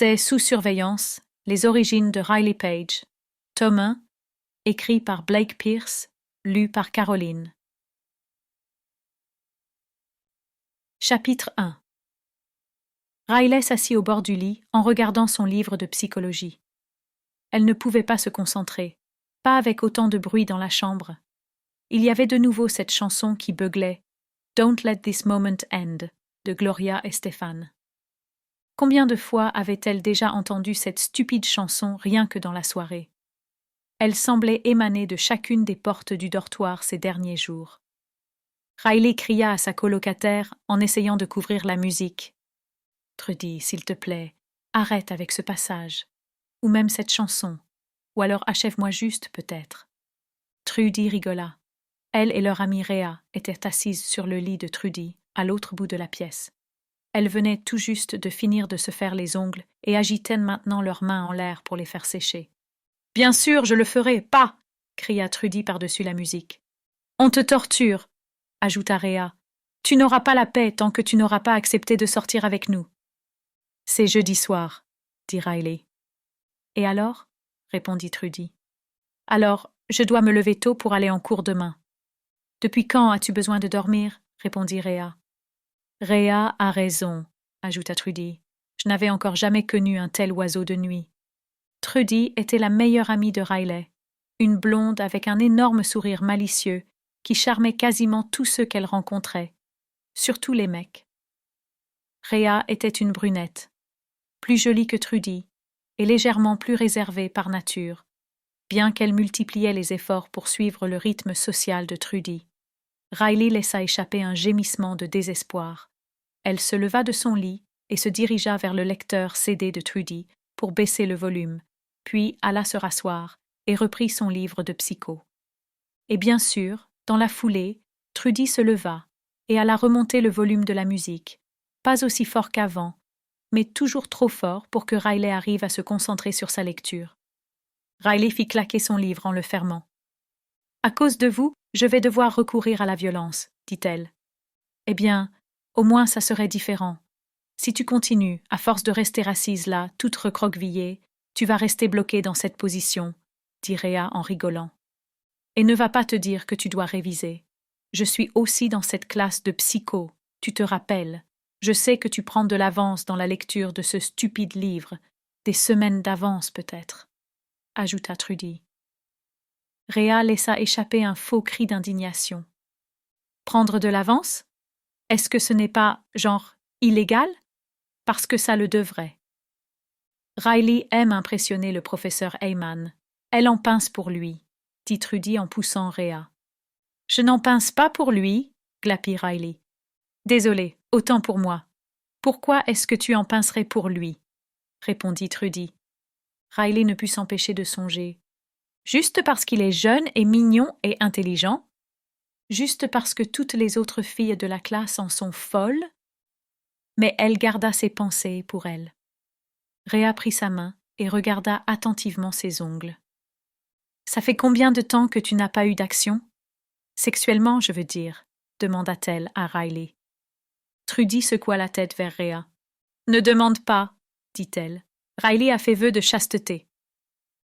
C'est Sous surveillance, les origines de Riley Page, tome 1, écrit par Blake Pierce, lu par Caroline. Chapitre 1. Riley s'assit au bord du lit en regardant son livre de psychologie. Elle ne pouvait pas se concentrer, pas avec autant de bruit dans la chambre. Il y avait de nouveau cette chanson qui beuglait « Don't let this moment end » de Gloria Estefan. Combien de fois avait-elle déjà entendu cette stupide chanson rien que dans la soirée? Elle semblait émaner de chacune des portes du dortoir ces derniers jours. Riley cria à sa colocataire en essayant de couvrir la musique. « Trudy, s'il te plaît, arrête avec ce passage. Ou même cette chanson. Ou alors achève-moi juste, peut-être. » Trudy rigola. Elle et leur amie Rhea étaient assises sur le lit de Trudy, à l'autre bout de la pièce. Elles venaient tout juste de finir de se faire les ongles et agitaient maintenant leurs mains en l'air pour les faire sécher. « Bien sûr, je le ferai, pas !» cria Trudy par-dessus la musique. « On te torture !» ajouta Rhea. « Tu n'auras pas la paix tant que tu n'auras pas accepté de sortir avec nous. »« C'est jeudi soir, » dit Riley. « Et alors ?» répondit Trudy. « Alors, je dois me lever tôt pour aller en cours demain. »« Depuis quand as-tu besoin de dormir ?» répondit Rhea. « Rhea a raison, » ajouta Trudy. « Je n'avais encore jamais connu un tel oiseau de nuit. » Trudy était la meilleure amie de Riley, une blonde avec un énorme sourire malicieux qui charmait quasiment tous ceux qu'elle rencontrait, surtout les mecs. Rhea était une brunette, plus jolie que Trudy et légèrement plus réservée par nature, bien qu'elle multipliait les efforts pour suivre le rythme social de Trudy. Riley laissa échapper un gémissement de désespoir. Elle se leva de son lit et se dirigea vers le lecteur CD de Trudy pour baisser le volume, puis alla se rasseoir et reprit son livre de psycho. Et bien sûr, dans la foulée, Trudy se leva et alla remonter le volume de la musique, pas aussi fort qu'avant, mais toujours trop fort pour que Riley arrive à se concentrer sur sa lecture. Riley fit claquer son livre en le fermant. « À cause de vous, je vais devoir recourir à la violence, » dit-elle. « Eh bien, au moins ça serait différent. Si tu continues, à force de rester assise là, toute recroquevillée, tu vas rester bloquée dans cette position, » dit Rhea en rigolant. « Et ne va pas te dire que tu dois réviser. Je suis aussi dans cette classe de psycho, tu te rappelles. Je sais que tu prends de l'avance dans la lecture de ce stupide livre, des semaines d'avance peut-être, » ajouta Trudy. Rhea laissa échapper un faux cri d'indignation. « Prendre de l'avance ? Est-ce que ce n'est pas, genre, illégal ? Parce que ça le devrait. » Riley aime impressionner le professeur Heyman. Elle en pince pour lui, dit Trudy en poussant Rhea. « Je n'en pince pas pour lui, » glapit Riley. « Désolée, autant pour moi. Pourquoi est-ce que tu en pincerais pour lui ?» répondit Trudy. Riley ne put s'empêcher de songer. Juste parce qu'il est jeune et mignon et intelligent? Juste parce que toutes les autres filles de la classe en sont folles? Mais elle garda ses pensées pour elle. Rhea prit sa main et regarda attentivement ses ongles. « Ça fait combien de temps que tu n'as pas eu d'action? Sexuellement, je veux dire, » demanda-t-elle à Riley. Trudy secoua la tête vers Rhea. « Ne demande pas, » dit-elle. « Riley a fait vœu de chasteté. »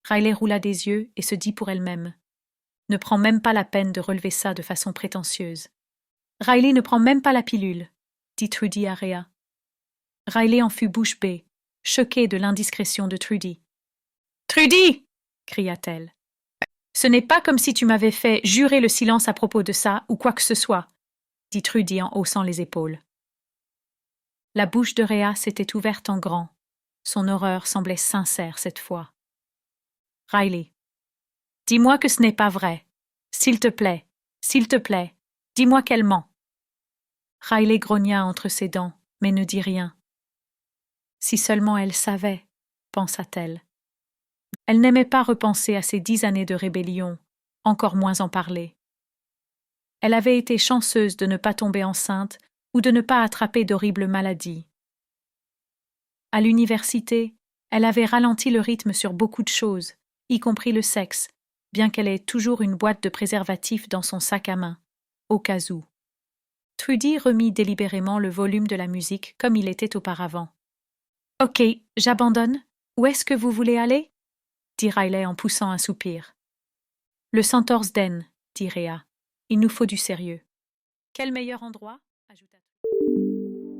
Riley roula des yeux et se dit pour elle-même. « Ne prends même pas la peine de relever ça de façon prétentieuse. »« Riley ne prend même pas la pilule, » dit Trudy à Rhea. Riley en fut bouche bée, choquée de l'indiscrétion de Trudy. « Trudy !» cria-t-elle. « Ce n'est pas comme si tu m'avais fait jurer le silence à propos de ça ou quoi que ce soit, » dit Trudy en haussant les épaules. La bouche de Rhea s'était ouverte en grand. Son horreur semblait sincère cette fois. « Riley, dis-moi que ce n'est pas vrai. S'il te plaît, dis-moi qu'elle ment. » Riley grogna entre ses dents, mais ne dit rien. Si seulement elle savait, pensa-t-elle. Elle n'aimait pas repenser à ces 10 années de rébellion, encore moins en parler. Elle avait été chanceuse de ne pas tomber enceinte ou de ne pas attraper d'horribles maladies. À l'université, elle avait ralenti le rythme sur beaucoup de choses, y compris le sexe, bien qu'elle ait toujours une boîte de préservatifs dans son sac à main, au cas où. Trudy remit délibérément le volume de la musique comme il était auparavant. Ok, j'abandonne. Où est-ce que vous voulez aller? Dit Riley en poussant un soupir. Le Centaur's Den, dit Rhea. Il nous faut du sérieux. Quel meilleur endroit? Ajouta.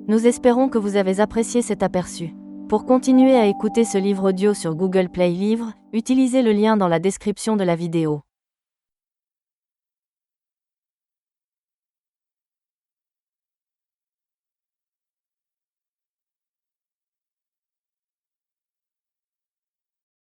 Nous espérons que vous avez apprécié cet aperçu. Pour continuer à écouter ce livre audio sur Google Play Livres, utilisez le lien dans la description de la vidéo.